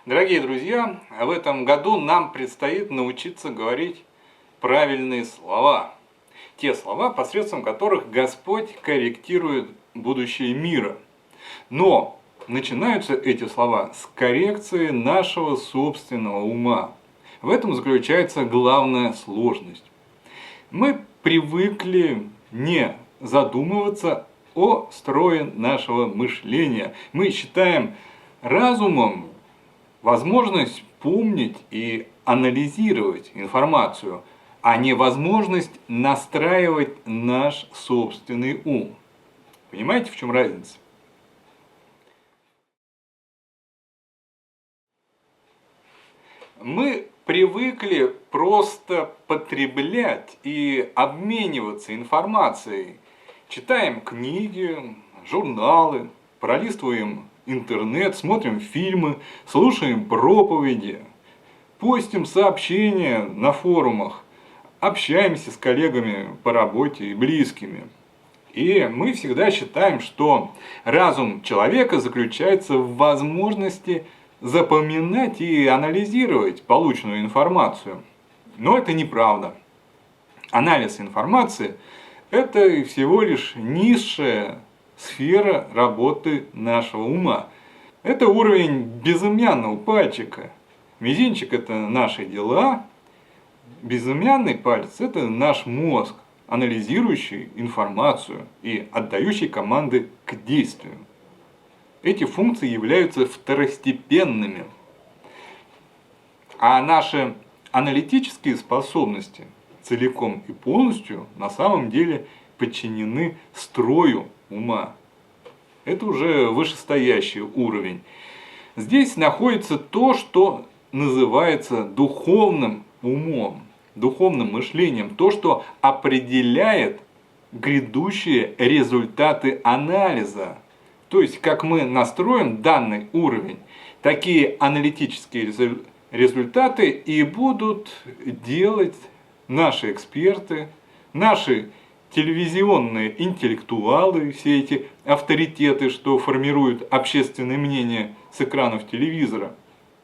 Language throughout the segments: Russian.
Дорогие друзья, в этом году нам предстоит научиться говорить правильные слова. Те слова, посредством которых Господь корректирует будущее мира. Но начинаются эти слова с коррекции нашего собственного ума. В этом заключается главная сложность. Мы привыкли не задумываться о строе нашего мышления. Мы считаем разумом возможность помнить и анализировать информацию, а не возможность настраивать наш собственный ум. Понимаете, в чем разница? Мы привыкли просто потреблять и обмениваться информацией. Читаем книги, журналы, пролистываем интернет, смотрим фильмы, слушаем проповеди, постим сообщения на форумах, общаемся с коллегами по работе и близкими. И мы всегда считаем, что разум человека заключается в возможности запоминать и анализировать полученную информацию. Но это неправда. Анализ информации – это всего лишь низшая сфера работы нашего ума. Это уровень безымянного пальчика. Мизинчик – это наши дела, безымянный палец – это наш мозг, анализирующий информацию и отдающий команды к действию. Эти функции являются второстепенными. А наши аналитические способности целиком и полностью на самом деле подчинены строю ума. Это уже вышестоящий уровень. Здесь находится то, что называется духовным умом, духовным мышлением, то, что определяет грядущие результаты анализа. То есть, как мы настроим данный уровень, такие аналитические результаты и будут делать наши эксперты, наши телевизионные интеллектуалы, все эти авторитеты, что формируют общественное мнение с экранов телевизора.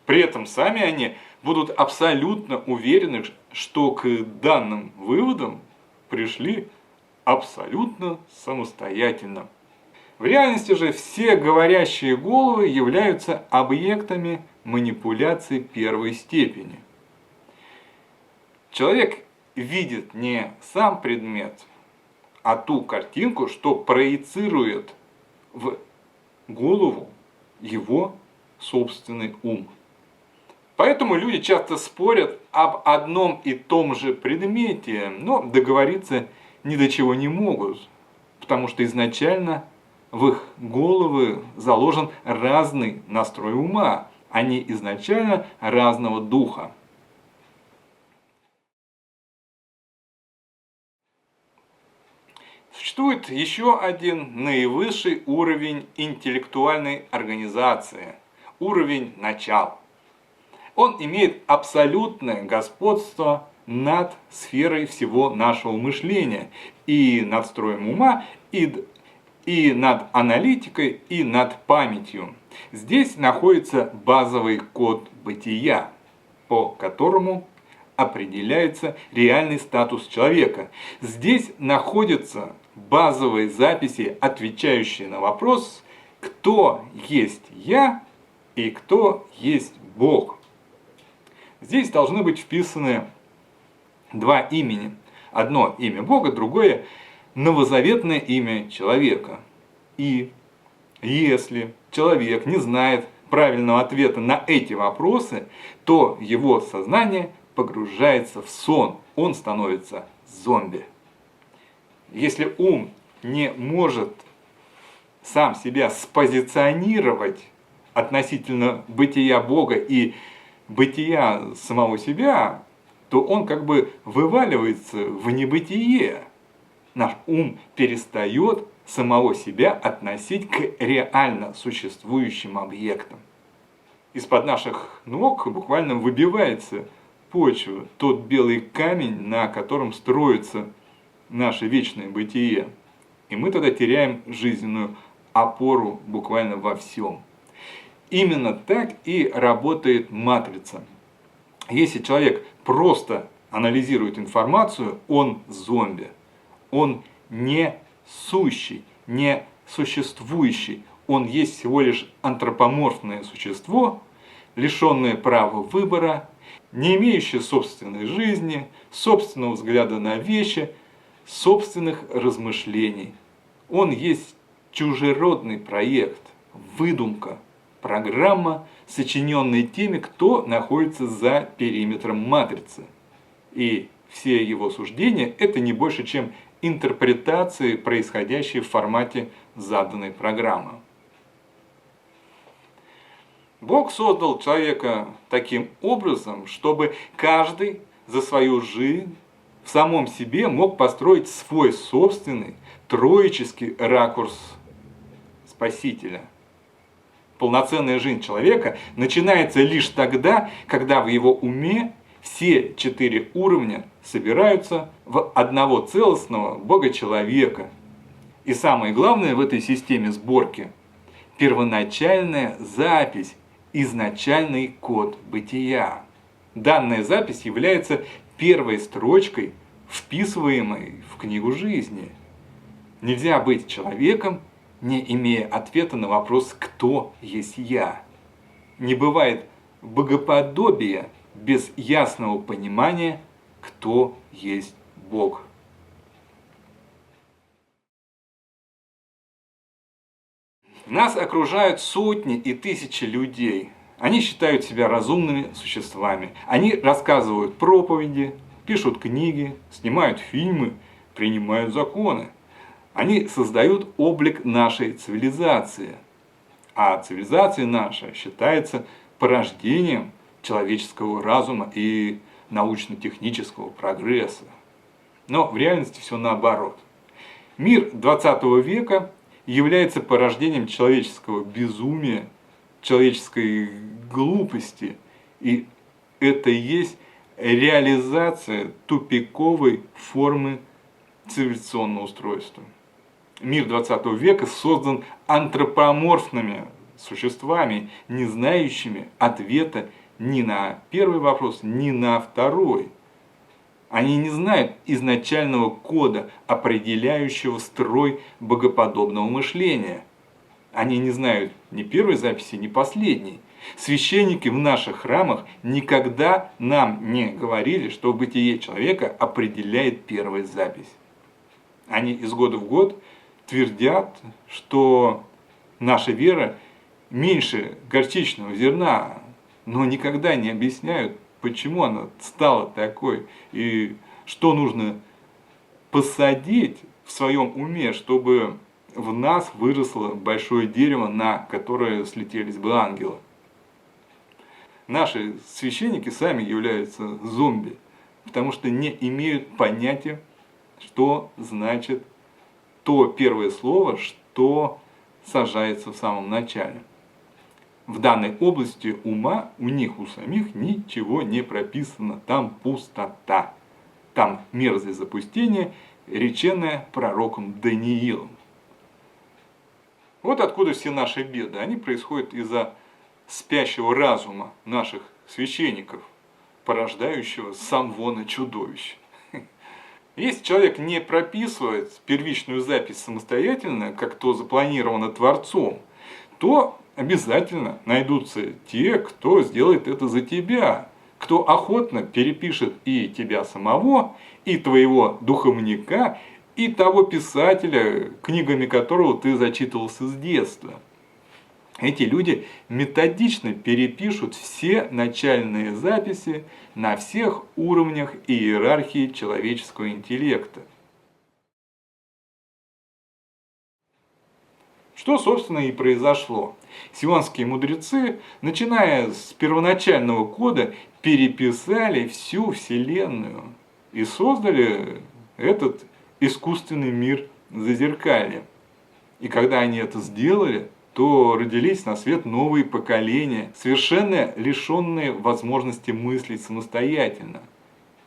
При этом сами они будут абсолютно уверены, что к данным выводам пришли абсолютно самостоятельно. В реальности же все говорящие головы являются объектами манипуляций первой степени. Человек видит не сам предмет, а ту картинку, что проецирует в голову его собственный ум. Поэтому люди часто спорят об одном и том же предмете, но договориться ни до чего не могут, потому что изначально в их головы заложен разный настрой ума, они изначально разного духа. Существует еще один наивысший уровень интеллектуальной организации – уровень начал. Он имеет абсолютное господство над сферой всего нашего мышления, и над строем ума, и над аналитикой, и над памятью. Здесь находится базовый код бытия, по которому определяется реальный статус человека. Здесь находятся базовые записи, отвечающие на вопрос, кто есть я и кто есть Бог. Здесь должны быть вписаны два имени. Одно имя Бога, другое новозаветное имя человека. И если человек не знает правильного ответа на эти вопросы, то его сознание погружается в сон, он становится зомби. Если ум не может сам себя спозиционировать относительно бытия Бога и бытия самого себя, то он как бы вываливается в небытие. Наш ум перестает самого себя относить к реально существующим объектам. Из-под наших ног буквально выбивается почва, тот белый камень, на котором строится наше вечное бытие. И мы тогда теряем жизненную опору буквально во всем. Именно так и работает матрица. Если человек просто анализирует информацию, он зомби. Он не сущий, не существующий. Он есть всего лишь антропоморфное существо, лишенное права выбора, не имеющее собственной жизни, собственного взгляда на вещи, собственных размышлений. Он есть чужеродный проект, выдумка, программа, сочиненная теми, кто находится за периметром матрицы. И все его суждения – это не больше, чем интерпретации, происходящие в формате заданной программы. Бог создал человека таким образом, чтобы каждый за свою жизнь в самом себе мог построить свой собственный троический ракурс Спасителя. Полноценная жизнь человека начинается лишь тогда, когда в его уме все 4 уровня собираются в одного целостного Бога-человека. И самое главное в этой системе сборки – первоначальная запись, изначальный код бытия. Данная запись является первой строчкой, вписываемой в книгу жизни. Нельзя быть человеком, не имея ответа на вопрос «Кто есть я?». Не бывает богоподобия без ясного понимания, кто есть Бог. Нас окружают сотни и тысячи людей. Они считают себя разумными существами. Они рассказывают проповеди, пишут книги, снимают фильмы, принимают законы. Они создают облик нашей цивилизации. А цивилизация наша считается порождением человеческого разума и научно-технического прогресса. Но в реальности все наоборот. Мир 20 века является порождением человеческого безумия, человеческой глупости. И это и есть реализация тупиковой формы цивилизационного устройства. Мир 20 века создан антропоморфными существами, не знающими ответа ни на первый вопрос, ни на второй. Они не знают изначального кода, определяющего строй богоподобного мышления. Они не знают ни первой записи, ни последней. Священники в наших храмах никогда нам не говорили, что бытие человека определяет первая запись. Они из года в год твердят, что наша вера меньше горчичного зерна, но никогда не объясняют, почему она стала такой и что нужно посадить в своем уме, чтобы в нас выросло большое дерево, на которое слетелись бы ангелы. Наши священники сами являются зомби, потому что не имеют понятия, что значит то первое слово, что сажается в самом начале. В данной области ума у них у самих ничего не прописано, там пустота. Там мерзость запустения, реченная пророком Даниилом. Вот откуда все наши беды. Они происходят из-за спящего разума наших священников, порождающего самвона чудовищ. Если человек не прописывает первичную запись самостоятельно, как то запланировано Творцом, то обязательно найдутся те, кто сделает это за тебя, кто охотно перепишет и тебя самого, и твоего духовника, и того писателя, книгами которого ты зачитывался с детства. Эти люди методично перепишут все начальные записи на всех уровнях иерархии человеческого интеллекта. Что, собственно, и произошло. Сионские мудрецы, начиная с первоначального кода, переписали всю Вселенную и создали этот искусственный мир зазеркалья. И когда они это сделали, то родились на свет новые поколения, совершенно лишенные возможности мыслить самостоятельно.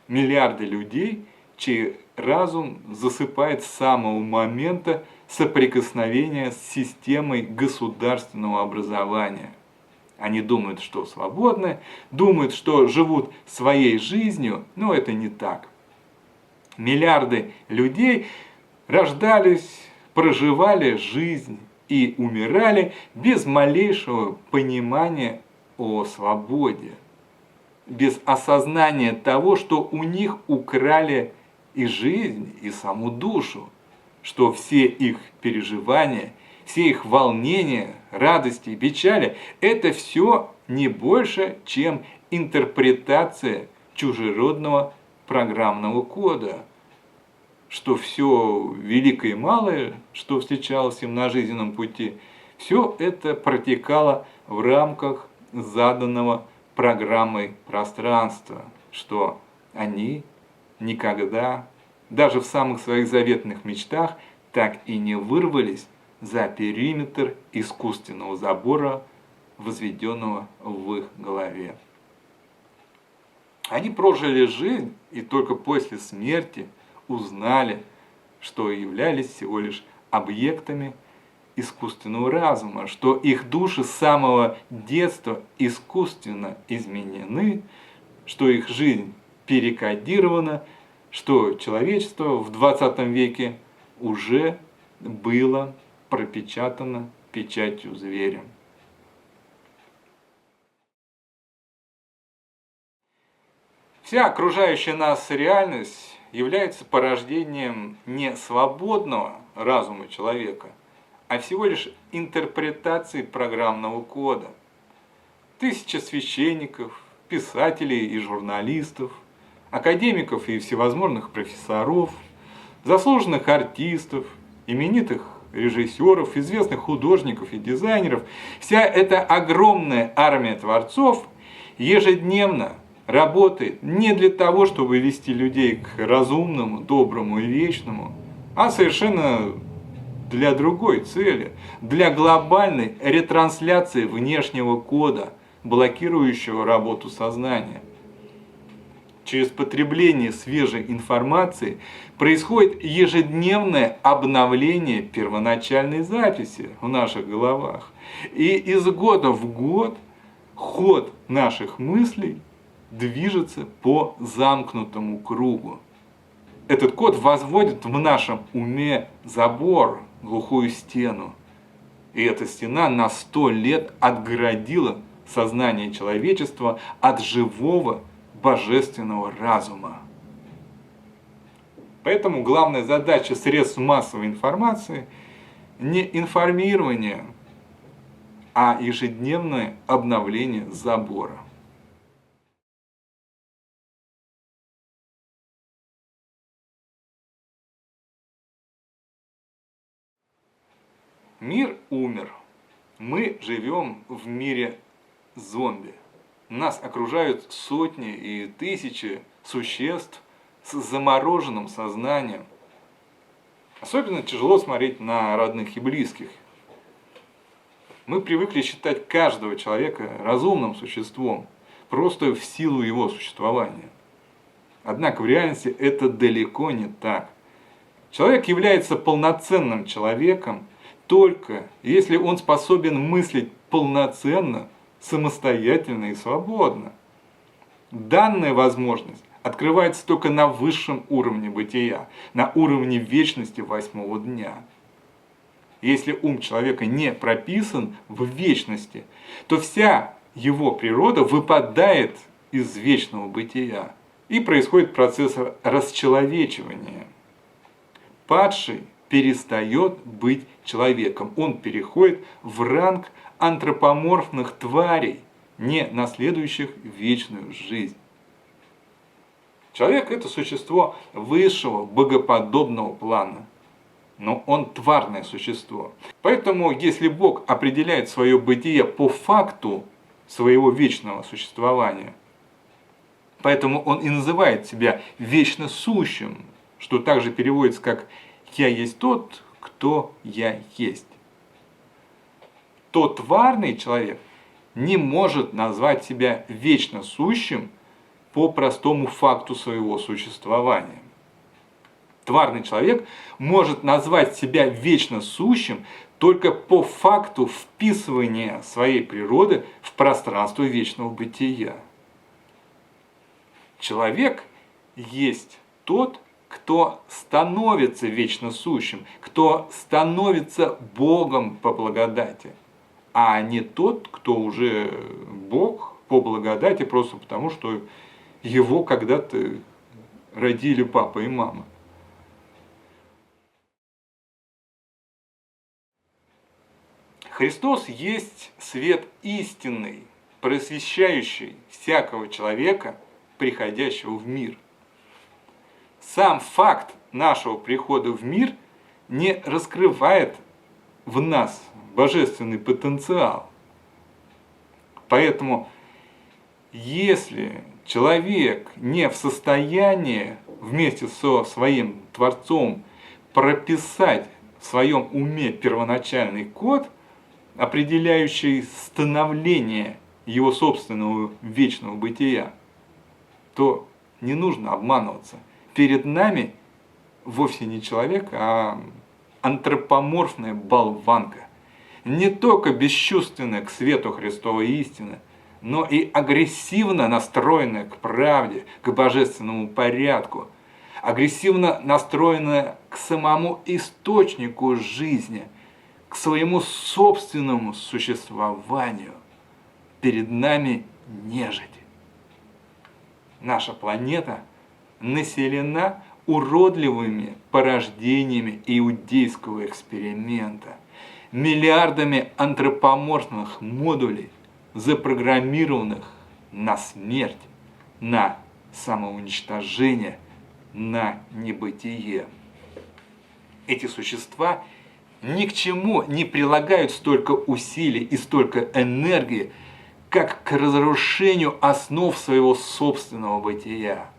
Миллиарды людей, чей разум засыпает с самого момента соприкосновения с системой государственного образования. Они думают, что свободны, думают, что живут своей жизнью, но это не так. Миллиарды людей рождались, проживали жизнь и умирали без малейшего понимания о свободе, без осознания того, что у них украли и жизнь, и саму душу, что все их переживания, все их волнения, радости и печали – это все не больше, чем интерпретация чужеродного программного кода, что все великое и малое, что встречалось им на жизненном пути, все это протекало в рамках заданного программой пространства, что они никогда, даже в самых своих заветных мечтах, так и не вырвались за периметр искусственного забора, возведенного в их голове. Они прожили жизнь и только после смерти узнали, что являлись всего лишь объектами искусственного разума, что их души с самого детства искусственно изменены, что их жизнь перекодирована, что человечество в 20 веке уже было пропечатано печатью зверя. Вся окружающая нас реальность является порождением не свободного разума человека, а всего лишь интерпретации программного кода. Тысячи священников, писателей и журналистов, академиков и всевозможных профессоров, заслуженных артистов, именитых режиссеров, известных художников и дизайнеров, вся эта огромная армия творцов ежедневно работает не для того, чтобы вести людей к разумному, доброму и вечному, а совершенно для другой цели, для глобальной ретрансляции внешнего кода, блокирующего работу сознания. Через потребление свежей информации происходит ежедневное обновление первоначальной записи в наших головах. И из года в год ход наших мыслей движется по замкнутому кругу. Этот код возводит в нашем уме забор, глухую стену. И эта стена на 100 лет отгородила сознание человечества от живого божественного разума. Поэтому главная задача средств массовой информации не информирование, а ежедневное обновление забора. Мир умер. Мы живем в мире зомби. Нас окружают сотни и тысячи существ с замороженным сознанием. Особенно тяжело смотреть на родных и близких. Мы привыкли считать каждого человека разумным существом, просто в силу его существования. Однако в реальности это далеко не так. Человек является полноценным человеком только если он способен мыслить полноценно, самостоятельно и свободно. Данная возможность открывается только на высшем уровне бытия, на уровне вечности 8-го дня. Если ум человека не прописан в вечности, то вся его природа выпадает из вечного бытия, и происходит процесс расчеловечивания. Падший перестает быть человеком, он переходит в ранг антропоморфных тварей, не наследующих вечную жизнь. Человек – это существо высшего, богоподобного плана, но он тварное существо. Поэтому, если Бог определяет свое бытие по факту своего вечного существования, поэтому Он и называет себя вечно сущим, что также переводится как «Я есть тот, кто я есть», то тварный человек не может назвать себя вечно сущим по простому факту своего существования. Тварный человек может назвать себя вечно сущим только по факту вписывания своей природы в пространство вечного бытия. Человек есть тот, кто становится вечно сущим, кто становится Богом по благодати, а не тот, кто уже Бог по благодати просто потому, что его когда-то родили папа и мама. Христос есть свет истинный, просвещающий всякого человека, приходящего в мир. Сам факт нашего прихода в мир не раскрывает в нас божественный потенциал. Поэтому, если человек не в состоянии вместе со своим Творцом прописать в своем уме первоначальный код, определяющий становление его собственного вечного бытия, то не нужно обманываться. Перед нами вовсе не человек, а антропоморфная болванка. Не только бесчувственная к свету Христовой истины, но и агрессивно настроенная к правде, к божественному порядку, агрессивно настроенная к самому источнику жизни, к своему собственному существованию. Перед нами нежить. Наша планета населена уродливыми порождениями иудейского эксперимента, миллиардами антропоморфных модулей, запрограммированных на смерть, на самоуничтожение, на небытие. Эти существа ни к чему не прилагают столько усилий и столько энергии, как к разрушению основ своего собственного бытия.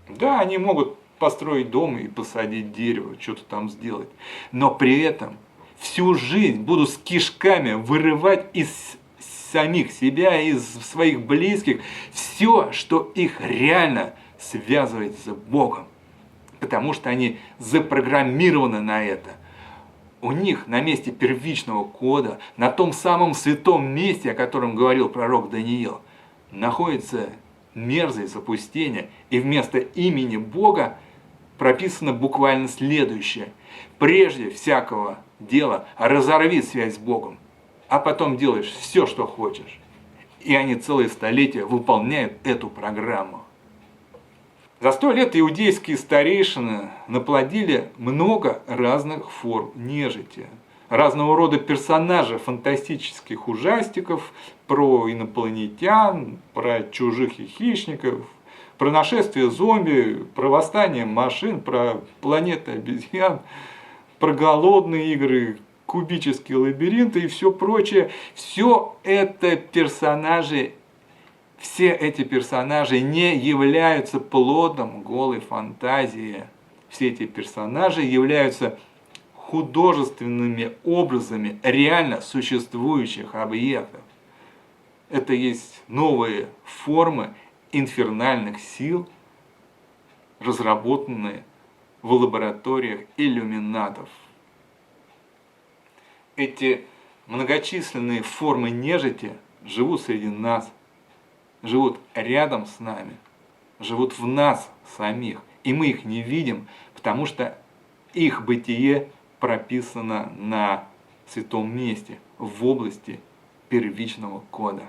Да, они могут построить дом и посадить дерево, что-то там сделать, но при этом всю жизнь будут с кишками вырывать из самих себя, из своих близких все, что их реально связывает с Богом, потому что они запрограммированы на это. У них на месте первичного кода, на том самом святом месте, о котором говорил пророк Даниил, находится мерзость запустения, и вместо имени Бога прописано буквально следующее: прежде всякого дела разорви связь с Богом, а потом делаешь все, что хочешь. И они целые столетия выполняют эту программу. За 100 лет иудейские старейшины наплодили много разных форм нежити, разного рода персонажей фантастических ужастиков про инопланетян, про чужих и хищников, про нашествие зомби, про восстание машин, про планеты обезьян, про голодные игры, кубические лабиринты и все прочее. Все это персонажи. Все эти персонажи не являются плодом голой фантазии. Все эти персонажи являются художественными образами реально существующих объектов. Это есть новые формы инфернальных сил, разработанные в лабораториях иллюминатов. Эти многочисленные формы нежити живут среди нас, живут рядом с нами, живут в нас самих. И мы их не видим, потому что их бытие прописано на святом месте, в области первичного кода.